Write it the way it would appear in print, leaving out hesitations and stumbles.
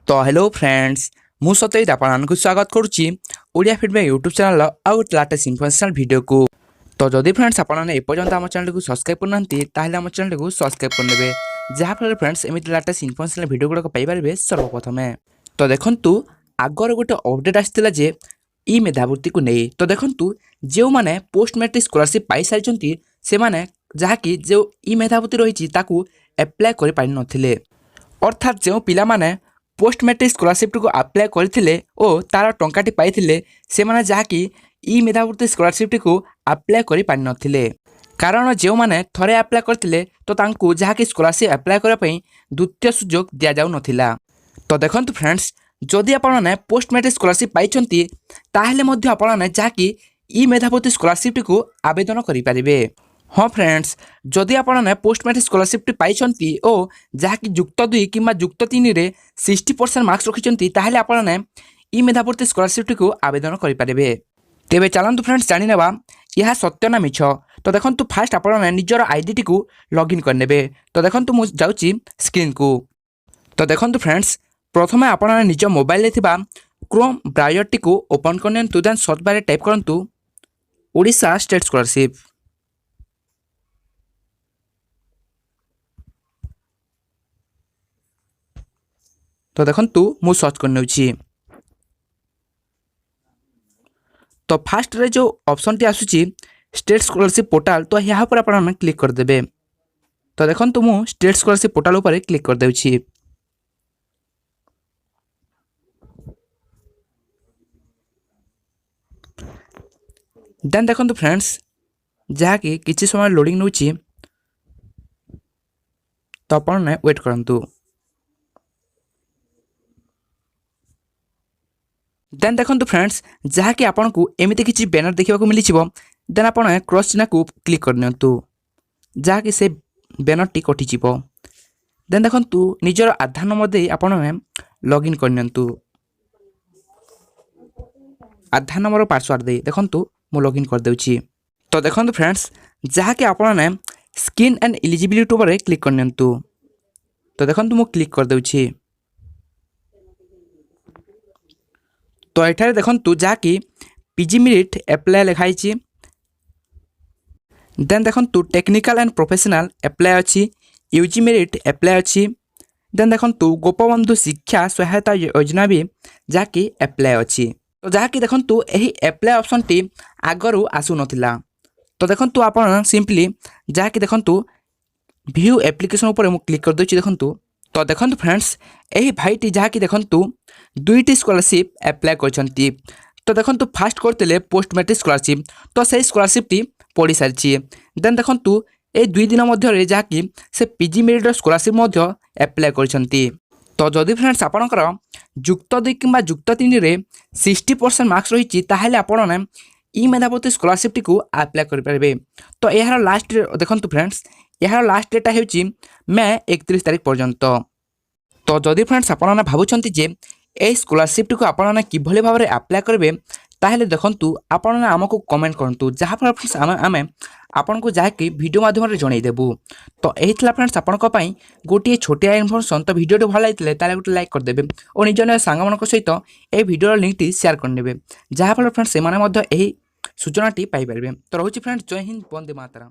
तो hello friends मु सत्यजित आपको स्वागत करुच्ची ओडिया फीडबैक यूट्यूब चैनल आउ लेटेस्ट इन्फॉर्मेशनल वीडियो को। तो जदि फ्रेंड्स आपने एपर्यंत आम चैनल को सब्सक्राइब करना आम चैनल को सब्सक्राइब करने जहाँफल फ्रेंड्स एमती लेटेस्ट इन्फॉर्मेशनल वीडियो गुड़ाक पाइपर सर्वप्रथम। तो देखु आगर गोटे अपडेट आसाला जे ई मेधावृत्ति को नहीं। तो देखु जो मैंने पोस्ट मैट्रिक स्कॉलरशिप पाई सारी से मैंने जहाँकि जो ई मेधावृत्ति रही एप्लाय कर पारि नथिले, अर्थात जो पिला माने पोस्ट मैट्रिक स्कॉलरशिप को अप्लाई करथिले ओ तार टंकाटी पाइथिले से माने जहाँकि ई मेधावृत्ति स्कॉलरशिप को अप्लाई करि पारि नथिले। कारण जो माने थरे अप्लाई करथिले तो तांकु जहाँकि स्कॉलरशिप अप्लाई करबा पई द्वितीय सुजोग दिया जाउ नथिला। तो देखंतु फ्रेंड्स जदि आपने पोस्ट मैट्रिक स्कॉलरशिप पाइछंती ताहेले मध्ये आपने जहाँकि ई मेधावृत्ति स्कॉलरशिप को आवेदन करि पारिबे। हाँ फ्रेंड्स जदि आपने पोस्ट मैट्रिक स्कॉलरशिप पाई ओ जहाँकि युक्त 2 कि युक्त 3 रे 60% मार्क्स रखिंट ताहले आपने ई मेधावृत्ति स्कॉलरशिप को आवेदन करें। तेबे चलतु फ्रेंड्स जानी नेबा यह सत्य ना मिछ। तो देखंतु फास्ट आपने निजर आईडी को लॉगिन करने। तो देखंतु मु जाउची स्क्रीन को। तो देखंतु फ्रेंड्स प्रथमे आपने निज मोबाइल क्रोम ब्राउजर टी को ओपन करने देन सर्च बार टाइप करंतु ओडिशा स्टेट स्कॉलरशिप। तो देखंतु मु सर्च करने। तो फास्ट रे जो ऑप्शन टी आसुची स्टेट स्कॉलरशिप पोर्टल तो यहाँ पर आपन क्लिक कर देबे। तो देखंतु मु स्टेट स्कॉलरशिप पोर्टल ऊपर क्लिक कर देउची। देन देखंतु फ्रेंड्स जहाँकि किछि समय लोडिंग नउची तो आपन वेट करंतु। देन देखंतु फ्रेंड्स जहाँकि आपन को एमिति किछि बैनर देखा मिली देन आपन क्रॉस चिन्ह को क्लिक करनियंतु जहाँकि से बैनर टी कटि जिवो। देन देखंतु निजर आधार नंबर दे आपन लॉगिन करनियंतु। आधार नंबर पासवर्ड दे देखंतु मु लॉगिन कर देउची। तो देखंतु फ्रेंड्स जहाँकि आपन स्किन एंड एलिजिबिलिटी ऊपर क्लिक करनियंतु। तो देखंतु मु क्लिक कर देउची। तो एठारे देखंतु जहाँकि पीजी मेरिट एप्लाय लिखाई। देन देखंतु टेक्निकल एंड प्रोफेशनल एप्लाय अच्छी, यूजी मेरिट एप्लाय अच्छी। देन देखंतु गोपबंधु शिक्षा सहायता योजना भी जहाँकि एप्लाय अच्छी। तो जहाँकि देखंतु एही एप्लाय ऑप्शन टी आगरू आसु नथिला। तो देखंतु आपण सिंपली जहाँकि देखंतु व्यू एप्लिकेशन ऊपर मु क्लिक कर देछि देखंतु। तो देखंतु फ्रेंड्स एही भाईटी जहाँकि देखंतु 2टी स्कॉलरशिप एप्लाय करछंती। तो देखंतु फास्ट करतेले पोस्ट मैट्रिक स्कॉलरशिप तो सही स्कॉलरशिप टी पड़ी सारी। देन देखंतु ए 2 दिन मध्य जहाँकि से पीजी मेरिट स्कॉलरशिप मध्य एप्लाय करछंती। तो जदि फ्रेंड्स आपनकर युक्त 2 कि युक्त 3 रे 60% मार्क्स रही ताहले आपन ई मेधावृत्ति स्कॉलरशिप टी को अप्लाई कर पारिबे। तो यार लास्ट देखंतु फ्रेंड्स यार लास्ट डेटा हेउची मई 31 तारिख पर्यंत। तो जदि फ्रेंड्स आपन भाबुछंती जे ए स्कॉलरशिप को आपन किभली भाव में अप्लाई करेंगे ताहले देखंतु आपन आमको कमेंट करंतु जहाँफल फ्रेंड्स आमे आपन को जाके वीडियो माध्यम जणई देबु। तो यही था फ्रेंड्स आपन गोटे छोटिया इनफॉरमेशन। तो वीडियो भल लगे ताले गोटे लाइक करदेबे और निज निज सांग सहित ए वीडियो लिंक टी शेयर करनेबे जहाँफल फ्रेंड्स से सूचना टी पाई पारिबे। तो रोची फ्रेंड्स जय हिंद वंदे मातरम।